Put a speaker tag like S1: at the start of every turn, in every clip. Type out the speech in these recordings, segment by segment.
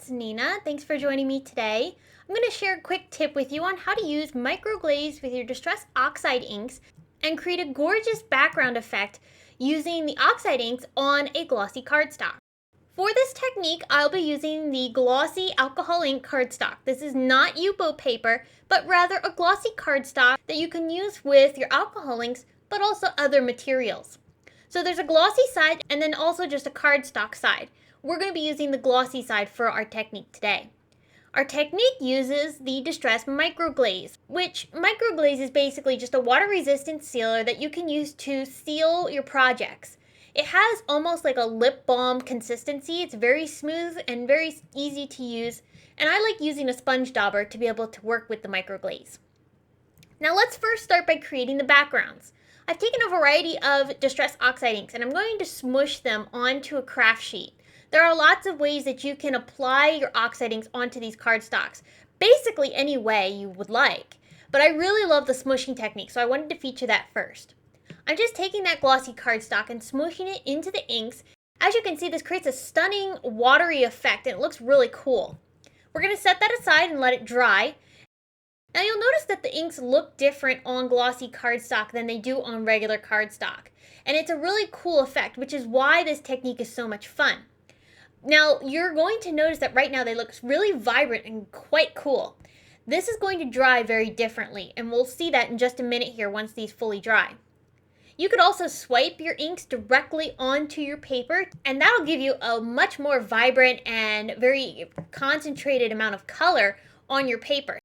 S1: it's Nina. Thanks for joining me today. I'm going to share a quick tip with you on how to use microglaze with your Distress Oxide inks and create a gorgeous background effect using the Oxide inks on a glossy cardstock. For this technique, I'll be using the glossy Alcohol Ink Cardstock. This is not Yupo paper, but rather a glossy cardstock that you can use with your alcohol inks, but also other materials. So there's a glossy side and then also just a cardstock side. We're going to be using the glossy side for our technique today. Our technique uses the Distress Microglaze, which microglaze is basically just a water-resistant sealer that you can use to seal your projects. It has almost like a lip balm consistency. It's very smooth and very easy to use, and I like using a sponge dauber to be able to work with the microglaze. Now let's first start by creating the backgrounds. I've taken a variety of Distress Oxide inks and I'm going to smush them onto a craft sheet. There are lots of ways that you can apply your Oxide inks onto these cardstocks, basically any way you would like. But I really love the smushing technique, so I wanted to feature that first. I'm just taking that glossy cardstock and smushing it into the inks. As you can see, this creates a stunning watery effect and it looks really cool. We're going to set that aside and let it dry. Now you'll notice that the inks look different on glossy cardstock than they do on regular cardstock. And it's a really cool effect, which is why this technique is so much fun. Now you're going to notice that right now they look really vibrant and quite cool. This is going to dry very differently, and we'll see that in just a minute here once these fully dry. You could also swipe your inks directly onto your paper, and that'll give you a much more vibrant and very concentrated amount of color on your paper.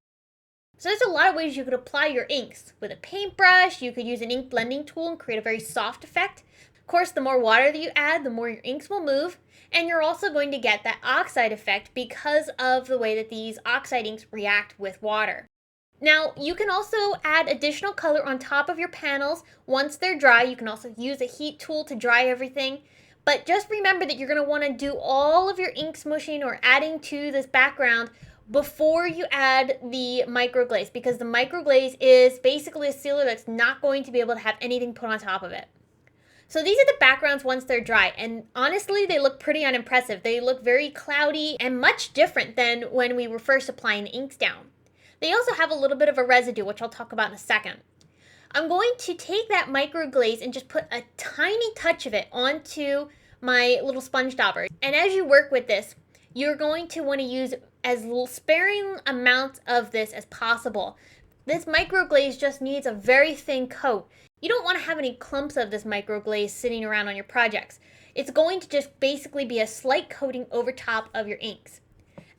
S1: So there's a lot of ways you could apply your inks. With a paintbrush, you could use an ink blending tool and create a very soft effect. Of course, the more water that you add, the more your inks will move, and you're also going to get that oxide effect because of the way that these oxide inks react with water. Now, you can also add additional color on top of your panels once they're dry. You can also use a heat tool to dry everything. But just remember that you're going to want to do all of your ink smushing or adding to this background before you add the microglaze, because the microglaze is basically a sealer that's not going to be able to have anything put on top of it. So these are the backgrounds once they're dry, and honestly they look pretty unimpressive. They look very cloudy and much different than when we were first applying the inks down. They also have a little bit of a residue, which I'll talk about in a second. I'm going to take that microglaze and just put a tiny touch of it onto my little sponge dauber. And as you work with this, you're going to want to use as sparing amounts of this as possible. This microglaze just needs a very thin coat. You don't want to have any clumps of this microglaze sitting around on your projects. It's going to just basically be a slight coating over top of your inks.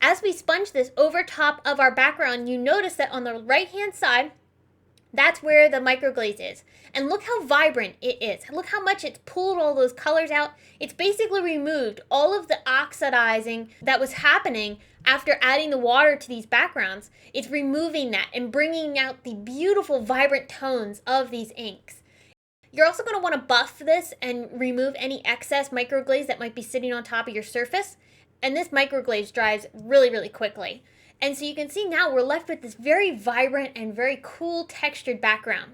S1: As we sponge this over top of our background, you notice that on the right hand side, that's where the microglaze is. And look how vibrant it is. Look how much it's pulled all those colors out. It's basically removed all of the oxidizing that was happening after adding the water to these backgrounds. It's removing that and bringing out the beautiful vibrant tones of these inks. You're also going to want to buff this and remove any excess microglaze that might be sitting on top of your surface. And this microglaze dries really, really quickly. And so you can see now we're left with this very vibrant and very cool textured background.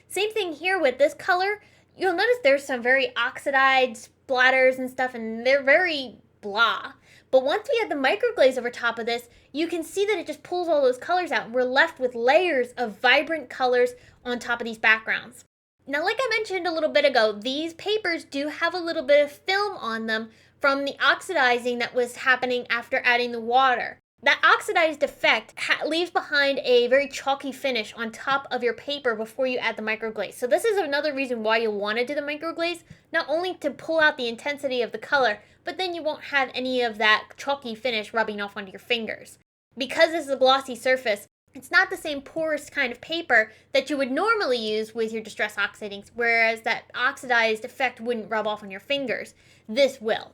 S1: Same thing here with this color. You'll notice there's some very oxidized splatters and stuff, and they're very blah. But once we add the microglaze over top of this, you can see that it just pulls all those colors out, and we're left with layers of vibrant colors on top of these backgrounds. Now, like I mentioned a little bit ago, these papers do have a little bit of film on them from the oxidizing that was happening after adding the water. That oxidized effect leaves behind a very chalky finish on top of your paper before you add the microglaze. So this is another reason why you'll want to do the microglaze, not only to pull out the intensity of the color, but then you won't have any of that chalky finish rubbing off onto your fingers. Because this is a glossy surface, it's not the same porous kind of paper that you would normally use with your Distress Oxide inks, whereas that oxidized effect wouldn't rub off on your fingers. This will.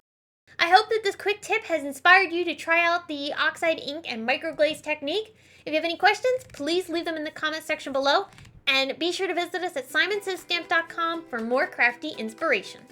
S1: I hope that this quick tip has inspired you to try out the Oxide ink and microglaze technique. If you have any questions, please leave them in the comment section below. And be sure to visit us at simonsavestamp.com for more crafty inspiration.